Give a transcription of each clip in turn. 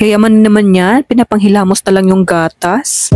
Yayaman naman yan, pinapanghilamos na lang yung gatas.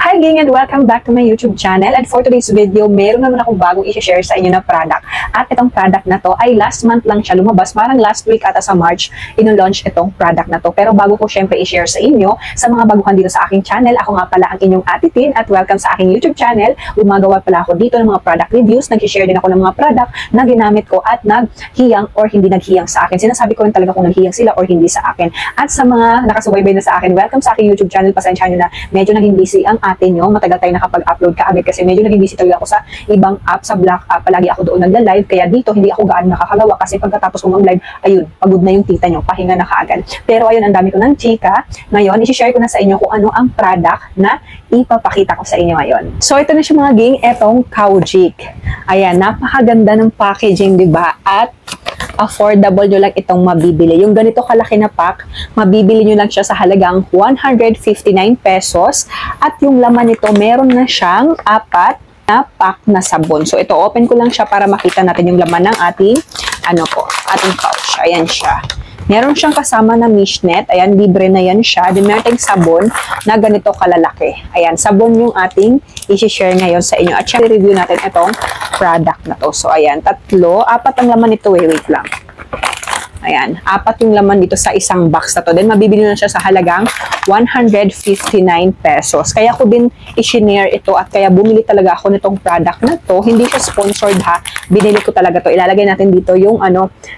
Hi gang, and welcome back to my YouTube channel. And for today's video, meron naman akong bagong i-share sa inyo na product. At itong product na to ay last month lang siya lumabas. Parang last week ata sa March, ino-launch itong product na to. Pero bago ko syempre i-share sa inyo, sa mga baguhan dito sa aking channel, ako nga pala ang inyong Ate Tin at welcome sa aking YouTube channel. Gumagawa pala ako dito ng mga product reviews, nag-share din ako ng mga product na ginamit ko at naghiyang or hindi naghiyang sa akin. Sinasabi ko rin talaga kung naghiyang sila or hindi sa akin. At sa mga nakasubaybay na sa akin, welcome sa aking YouTube channel. Pasensya nyo na medyo naging busy ang ate nyo. Matagal tayo nakapag-upload kaagad kasi medyo naging busy talaga ako sa ibang app, sa Black app. Palagi ako doon nagla-live. Kaya dito hindi ako gaano nakakagawa kasi pagkatapos ko mag-live, ayun, pagod na yung tita nyo. Pahinga na kaagad. Pero ayun, ang dami ko ng chika. Ngayon, isi-share ko na sa inyo kung ano ang product na ipapakita ko sa inyo ngayon. So, ito na siya mga ging, etong Koujik. Ayan, napakaganda ng packaging, diba? At affordable nyo lang itong mabibili. Yung ganito kalaki na pack, mabibili nyo lang siya sa halagang 159 pesos. At yung laman nito, meron na siyang 4 na pack na sabon. So, ito, open ko lang siya para makita natin yung laman ng ating, ating pouch. Ayan siya. Meron siyang kasama na fishnet. Ayan, libre na yan siya. Then, meron tayong sabon na ganito kalalaki. Ayan, sabon yung ating isi-share ngayon sa inyo. At siya, review natin itong product na to. So, ayan, 4 ang laman nito. Wait lang. Ayan, 4 yung laman dito sa isang box na to. Then, mabibili na siya sa halagang 159 pesos. Kaya ko din i-share ito at kaya bumili talaga ako nitong product na to. Hindi siya sponsored ha. Binili ko talaga to. Ilalagay natin dito yung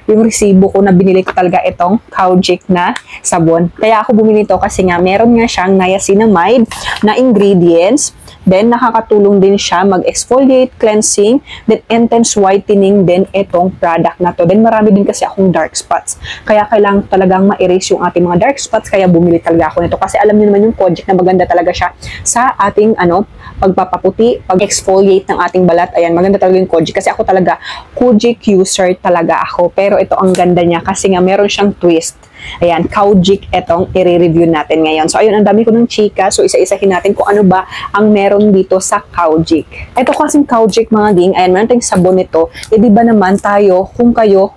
yung resibo ko na binili ko talaga itong Koujik na sabon. Kaya ako bumili to kasi nga meron nga siyang niacinamide na ingredients. Then, nakakatulong din siya mag-exfoliate, cleansing, then intense whitening din itong product na to. Then, marami din kasi akong dark spots. Kaya kailangan talagang ma-erase yung ating mga dark spots. Kaya bumili talaga ako nito. Kasi alam niyo naman yung Koujik na maganda talaga siya sa ating pagpapaputi, pag-exfoliate ng ating balat. Ayan, maganda talaga yung Koujik. Kasi ako talaga, Koujik user talaga ako. Pero ito ang ganda niya kasi nga meron siyang twist. Ayan, Koujik itong i-review natin ngayon. So, ayun, ang dami ko ng chika. So, isa-isahin natin kung ano ba ang meron dito sa Koujik. Ito kasing Koujik mga ging, ayan, meron tayong sabon nito. E, di ba naman tayo, kung kayo,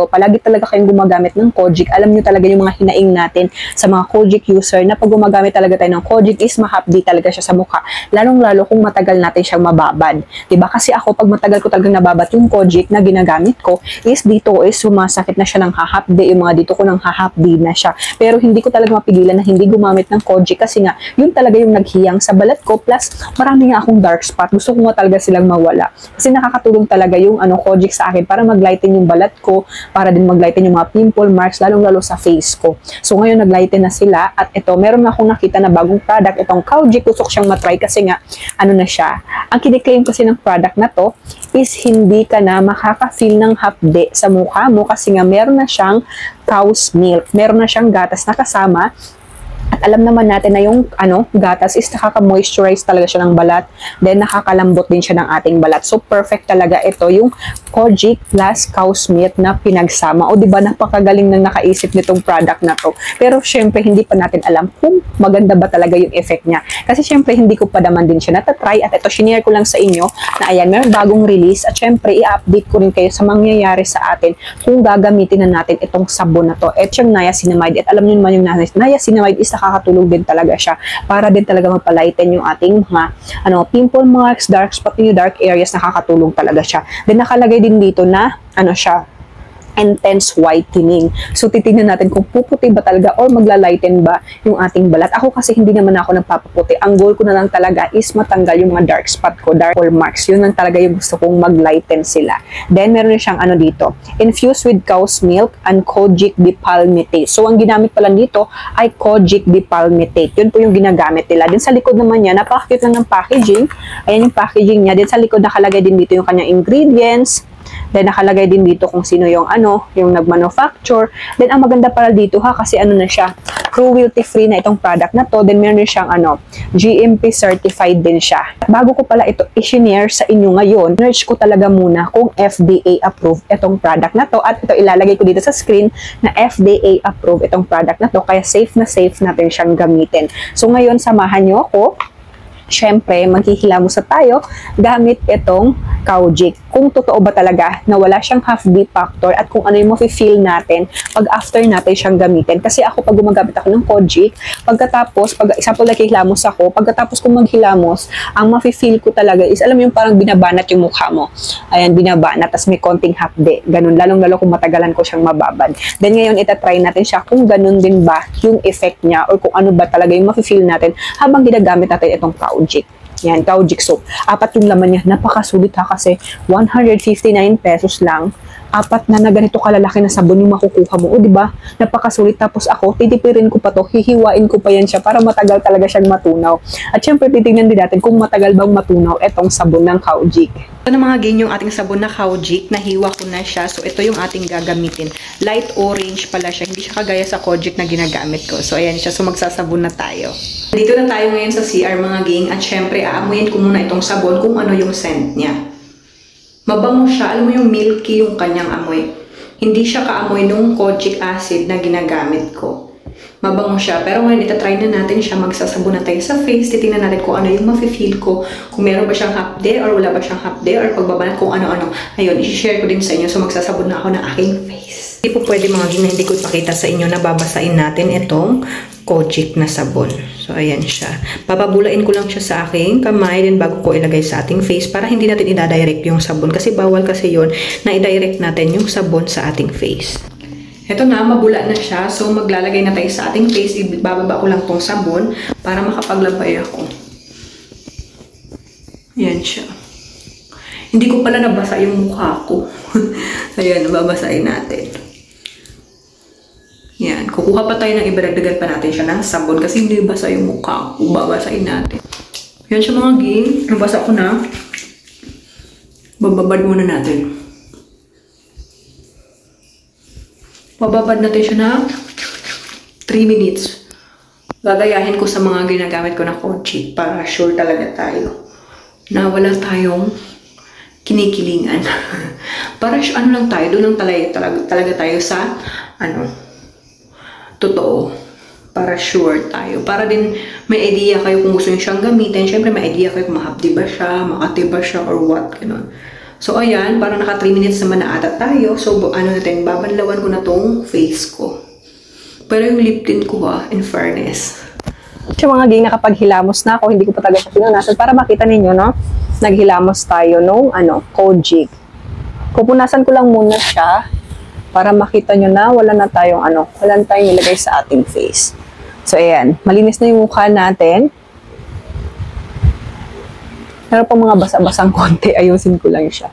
palagi talaga kayong gumagamit ng Koujik. Alam nyo talaga yung mga hinaing natin sa mga Koujik user na pag gumagamit talaga tayo ng Koujik is mahapdi talaga siya sa mukha. Lalong-lalo kung matagal natin siyang mababad. Diba? Kasi ako, pag matagal ko talagang nababat yung Koujik na ginagamit ko, is dito is sumasakit na siya ng hahapdi. Yung mga dito ko ng hahapdi na siya. Pero hindi ko talaga mapigilan na hindi gumamit ng Koujik kasi nga, yun talaga yung naghiyang sa balat ko. Plus, marami nga akong dark spot. Gusto ko nga talaga silang mawala. Kasi nakakatulong talaga yung Koujik sa akin para mag-lighten yung balat ko, para din mag-lighten yung mga pimple marks, lalong-lalo sa face ko. So, ngayon nag-lighten na sila. At ito, meron na akong nakita na bagong product. Itong Koujik, gusto ko siyang matry kasi nga, na siya. Ang kiniklaim kasi ng product na to is hindi ka na makaka-feel ng hapde sa mukha mo kasi nga meron na siyang cow's milk. Meron na siyang gatas na kasama. At alam naman natin na yung gatas is nakaka-moisturize talaga siya ng balat. Then, nakakalambot din siya ng ating balat. So, perfect talaga ito yung Koujik plus cow's milk na pinagsama. O, diba, napakagaling nang nakaisip nitong product na to. Pero, syempre, hindi pa natin alam kung maganda ba talaga yung effect niya. Kasi, syempre, hindi ko pa naman din siya natatry. At ito, shinare ko lang sa inyo na, ayan, meron bagong release. At, syempre, i-update ko rin kayo sa mangyayari sa atin kung gagamitin na natin itong sabon na to. At yung niacinamide. At alam niyo naman yung niacinamide is nakakatulong din talaga siya para din talaga mapalighten yung ating mga pimple marks, dark spot, yung dark areas, nakakatulong talaga siya. Then nakalagay din dito na siya, intense whitening. So, titignan natin kung puputi ba talaga or magla-lighten ba yung ating balat. Ako kasi hindi naman ako nagpapaputi. Ang goal ko na lang talaga is matanggal yung mga dark spot ko, dark marks. Yun lang talaga yung gusto kong mag-lighten sila. Then, meron siyang dito, infused with cow's milk and Koujik dipalmitate. So, ang ginamit pala dito ay Koujik dipalmitate. Yun po yung ginagamit nila. Then, sa likod naman niya, napaka-cute lang ng packaging. Ayan yung packaging niya. Then, sa likod nakalagay din dito yung kanyang ingredients. Then, nakalagay din dito kung sino yung yung nag-manufacture. Then, ang maganda pala dito kasi na siya, cruelty-free na itong product na to. Then, meron siyang GMP certified din siya. Bago ko pala ito i-share sa inyo ngayon, search ko talaga muna kung FDA approved itong product na to. At ito, ilalagay ko dito sa screen na FDA approved itong product na to. Kaya safe natin siyang gamitin. So, ngayon, samahan nyo ako. Siyempre, maghihilamos na tayo gamit itong Kojic. Kung totoo ba talaga na wala siyang half-D factor at kung ano yung mafe-feel natin pag after natin siyang gamitin. Kasi ako pag gumagamit ako ng Kojic, pagkatapos, pag example like hilamos ako, pagkatapos kong maghilamos, ang mafe-feel ko talaga is, alam mo yung parang binabanat yung mukha mo. Ayan, binabanat, tas may konting half-D. Ganun, lalong-lalo kung matagalan ko siyang mababad. Then ngayon, itatry natin siya kung ganun din ba yung effect niya or kung ano ba talaga yung mafe-feel natin habang ginagamit natin itong Kojic. Yan, Kojic soap. 4 yung laman niya. Napakasulit ha kasi 159 pesos lang. 4 na ganito kalalaki na sabon yung makukuha mo. O, diba? Napakasulit. Tapos ako, titipirin ko pa to. Hihiwain ko pa yan siya para matagal talaga siyang matunaw. At syempre, titignan din natin kung matagal bang matunaw itong sabon ng Kojic. Ito na mga gang yung ating sabon na Kojic. Nahiwa ko na siya. So, ito yung ating gagamitin. Light orange pala siya. Hindi siya kagaya sa Kojic na ginagamit ko. So, ayan siya. So, magsasabon na tayo. Dito na tayo ngayon sa CR mga gang. At syempre, aamuyin ko muna itong sabon kung ano yung scent niya. Mabango siya. Alam mo yung milky yung kanyang amoy. Hindi siya kaamoy nung Kojic acid na ginagamit ko. Mabango siya. Pero ngayon, itatry na natin siya. Magsasabon na tayo sa face. Titingnan natin kung ano yung mafe-feel ko. Kung meron ba siyang half day or wala ba siyang half day or pagbabanat kung ano-ano. Ayun, i-share ko din sa inyo. So, magsasabon na ako ng aking face. Hindi po pwede mga gina, hindi ko ipakita sa inyo na babasain natin itong Kojic na sabon. So, ayan siya. Papabulain ko lang siya sa aking kamay din bago ko ilagay sa ating face para hindi natin i-direct yung sabon. Kasi bawal kasi yun na i-direct natin yung sabon sa ating face. Ito na, mabula na siya. So, maglalagay na tayo sa ating face. Ibababa ko lang tong sabon para makapaglabay ako. Ayan siya. Hindi ko pala nabasa yung mukha ko. Ayan, babasain natin. Yan. Kukuha pa tayo ng ibaragdagan pa natin siya ng sabon kasi hindi basa yung mukha ko. Babasain natin. Yan siya mga gang. Nabasa ko na. Bababad muna natin. Bababad natin siya na 3 minutes. Gagayahin ko sa mga ginagamit ko na Kojic para sure talaga tayo na wala tayong kinikilingan. Para ano lang tayo, doon lang talaga tayo sa totoo. Para sure tayo. Para din may idea kayo kung gusto nyo siyang gamitin. Siyempre may idea kayo kung mahapdi ba siya, makati ba siya, or what, ganun. So, ayan, parang naka 3 minutes naman na ata tayo. So, natin, babanlawan ko na tong face ko. Pero yung lip tint ko in fairness. Siya mga gang, nakapaghilamos na ako. Hindi ko pa talaga siya pinunasan. Para makita ninyo, no? Naghilamos tayo nung, Kojic. Pupunasan ko lang muna siya para makita nyo na wala na tayong, wala na tayong ilagay sa ating face. So, ayan. Malinis na yung mukha natin. Pero pang mga basa-basang konti, ayusin ko lang siya.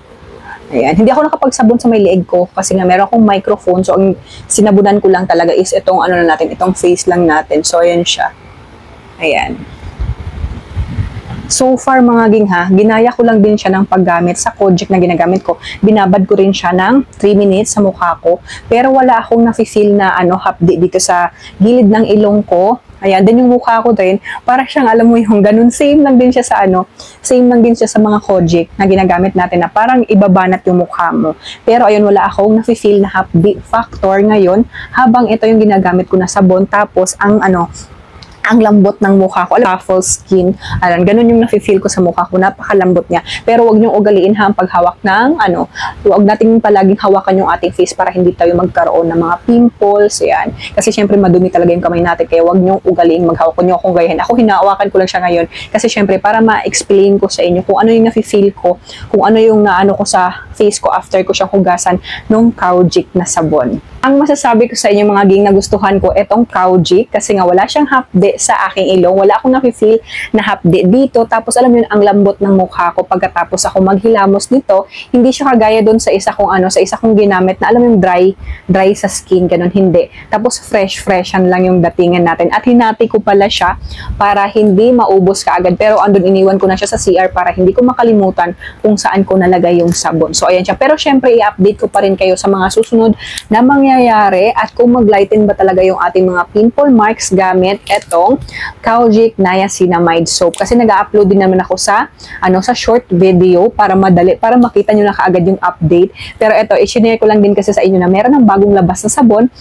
Ayan. Hindi ako nakapagsabon sa may leeg ko kasi nga meron akong microphone. So, ang sinabunan ko lang talaga is itong itong face lang natin. So, ayan siya. Ayan. So far mga ging ginaya ko lang din siya ng paggamit sa Kojic na ginagamit ko. Binabad ko rin siya ng 3 minutes sa mukha ko. Pero wala akong nafe-feel na hapdi dito sa gilid ng ilong ko. Ayan, din yung mukha ko din, para siyang alam mo yung ganun, same lang din siya sa same lang din siya sa mga Kojic na ginagamit natin na parang ibabanat yung mukha mo. Pero ayun, wala akong nafe-feel na half-D factor ngayon habang ito yung ginagamit ko na sabon, tapos ang lambot ng mukha ko. Truffle skin. Ayan, ganun yung nafe-feel ko sa mukha ko. Napakalambot niya. Pero wag niyong ugaliin ang paghawak ng wag nating palaging hawakan yung ating face para hindi tayo magkaroon ng mga pimples. Ayan. Kasi syempre madumi talaga yung kamay natin. Kaya wag niyong ugaliin maghawak. Kung niyo akong gayahin. Ako hinahawakan ko lang siya ngayon. Kasi syempre para ma-explain ko sa inyo kung ano yung nafe-feel ko. Kung ano yung naano ko sa face ko after ko siyang hugasan nung Kojic na sabon. Ang masasabi ko sa inyo mga ging, nagustuhan ko itong Kojic kasi nga wala siyang hapde sa aking ilong. Wala akong nafe-feel na hapde dito. Tapos alam yun, ang lambot ng mukha ko pagkatapos ako maghilamos nito. Hindi siya kagaya doon sa isa kong ginamit na alam yung dry sa skin, ganun, hindi. Tapos freshan lang yung datingan natin. At hinati ko pala siya para hindi maubos kaagad. Pero andun iniwan ko na siya sa CR para hindi ko makalimutan kung saan ko nalagay yung sabon. So ayan siya. Pero syempre i-update ko pa rin kayo sa mga susunod na mangyayari at kung mag-lighten ba talaga yung ating mga pimple marks gamit etong Kojic Niacinamide Soap. Kasi nag-upload din naman ako sa short video para madali, para makita nyo na kaagad yung update. Pero ito, i-share ko lang din kasi sa inyo na meron ng bagong labas na sabon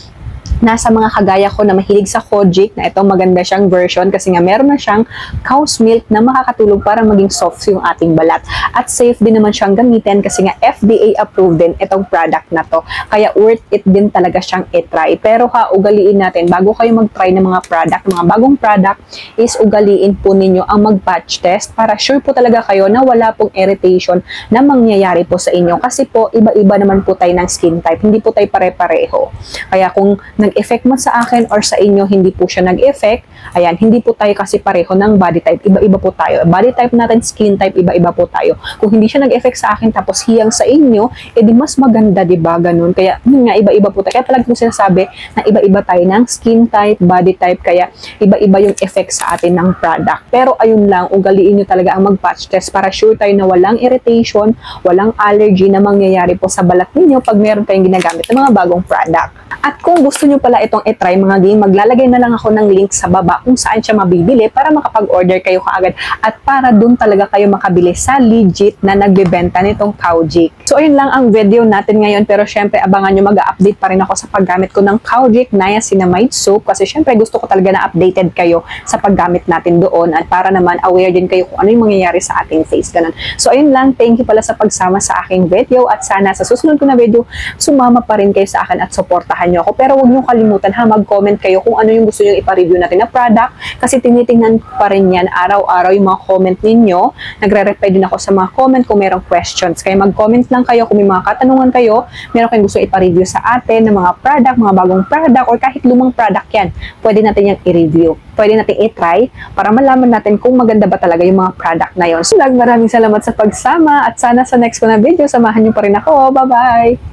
nasa mga kagaya ko na mahilig sa Kojic, na ito maganda siyang version kasi nga meron na siyang cow's milk na makakatulong para maging soft yung ating balat. At safe din naman siyang gamitin kasi nga FDA approved din itong product na to. Kaya worth it din talaga siyang i-try. Pero ugaliin natin, bago kayo mag-try ng mga product, mga bagong product, is ugaliin po ninyo ang mag-patch test para sure po talaga kayo na wala pong irritation na mangyayari po sa inyo. Kasi po, iba-iba naman po tayo ng skin type. Hindi po tayo pare-pareho. Kaya kung nag-effect man sa akin or sa inyo, hindi po siya nag-effect, ayan, hindi po tayo kasi pareho ng body type. Iba-iba po tayo. Body type natin, skin type, iba-iba po tayo. Kung hindi siya nag-effect sa akin tapos hiyang sa inyo, edi mas maganda, diba? Ganun. Kaya, yun nga, iba-iba po tayo. Kaya talaga po sinasabi na iba-iba tayo ng skin type, body type, kaya iba-iba yung effect sa atin ng product. Pero ayun lang, ugaliin nyo talaga ang mag-patch test para sure tayo na walang irritation, walang allergy na mangyayari po sa balat ninyo pag meron kayong ginagamit ng mga bagong product. At kung gusto nyo pala itong i-try mga gang, maglalagay na lang ako ng link sa baba kung saan siya mabibili para makapag-order kayo kaagad at para dun talaga kayo makabili sa legit na nagbebenta nitong Kojic. So ayun lang ang video natin ngayon, pero syempre abangan nyo, mag-update pa rin ako sa paggamit ko ng Kojic Niacinamide Soap kasi syempre gusto ko talaga na updated kayo sa paggamit natin doon at para naman aware din kayo kung ano yung mangyayari sa ating face. Ganun. So ayun lang, thank you pala sa pagsama sa aking video at sana sa susunod ko na video, sumama pa rin kayo sa akin at supportahan nyo ako. Pero huwag nyo kalimutan mag-comment kayo kung ano yung gusto nyo ipa-review natin na product kasi tinitingnan pa rin yan araw-araw yung mga comment ninyo. Nagre-reply din ako sa mga comment kung merong questions. Kaya mag-comment lang kayo kung may mga katanungan kayo, meron kayong gusto ipa-review sa atin ng mga product, mga bagong product, or kahit lumang product yan. Pwede natin yung i-review. Pwede natin i-try para malaman natin kung maganda ba talaga yung mga product na yun. So, maraming salamat sa pagsama at sana sa next ko na video, samahan nyo pa rin ako. Bye-bye!